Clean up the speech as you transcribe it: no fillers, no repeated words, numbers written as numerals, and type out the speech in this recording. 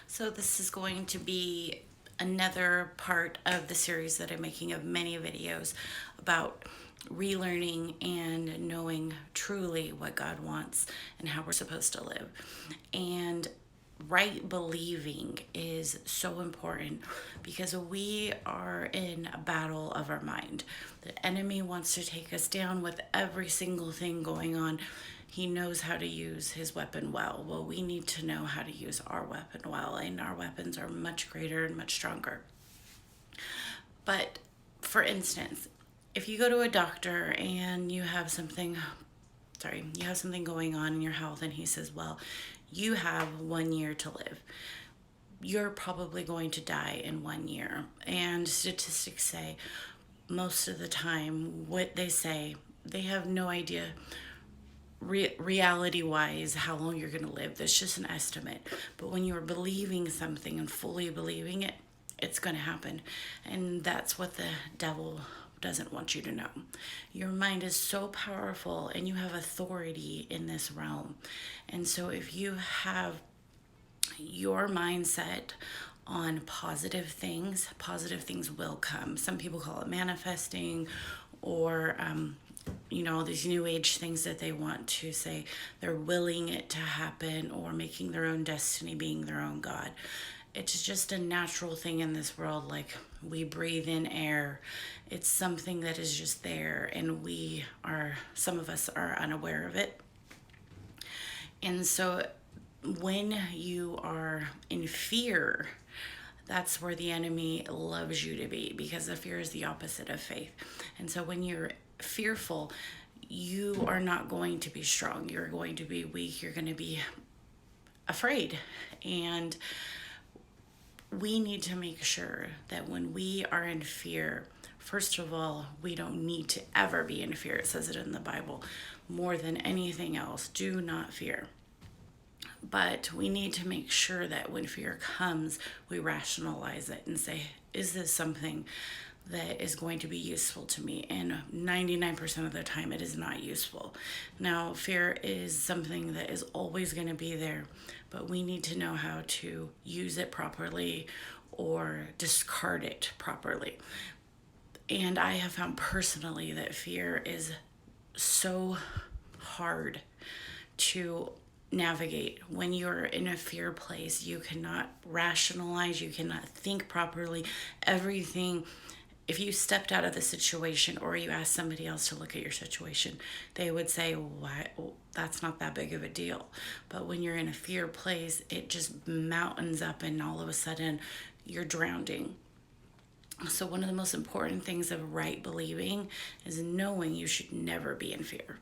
So, this is going to be another part of the series that I'm making of many videos about relearning and knowing truly what God wants and how we're supposed to live. And right believing is so important because we are in a battle of our mind. The enemy wants to take us down with every single thing going on. He knows how to use his weapon well. Well, we need to know how to use our weapon well, and our weapons are much greater and much stronger. But for instance, if you go to a doctor and you have something going on in your health, and he says, well, you have 1 year to live. You're probably going to die in 1 year. And statistics say most of the time, what they say, they have no idea reality wise how long you're going to live. That's just an estimate. But when you're believing something and fully believing it, it's going to happen. And that's what the devil doesn't want you to know. Your mind is so powerful and you have authority in this realm. And so if you have your mindset on positive things will come. Some people call it manifesting, or these new age things that they want to say they're willing it to happen, or making their own destiny, being their own God. It's just a natural thing in this world, like we breathe in air. It's something that is just there, and some of us are unaware of it. And so when you are in fear, that's where the enemy loves you to be, because the fear is the opposite of faith. And so when you're fearful, you are not going to be strong. You're going to be weak. You're going to be afraid. And we need to make sure that when we are in fear, first of all, we don't need to ever be in fear. It says it in the Bible. More than anything else, do not fear. But we need to make sure that when fear comes, we rationalize it and say, is this something that is going to be useful to me? And 99% of the time, it is not useful. Now, fear is something that is always going to be there, but we need to know how to use it properly or discard it properly. And I have found personally that fear is so hard to navigate. When you're in a fear place, you cannot rationalize, you cannot think properly. Everything, if you stepped out of the situation or you asked somebody else to look at your situation, they would say, "What? That's not that big of a deal." But when you're in a fear place, it just mountains up, and all of a sudden you're drowning. So one of the most important things of right believing is knowing you should never be in fear.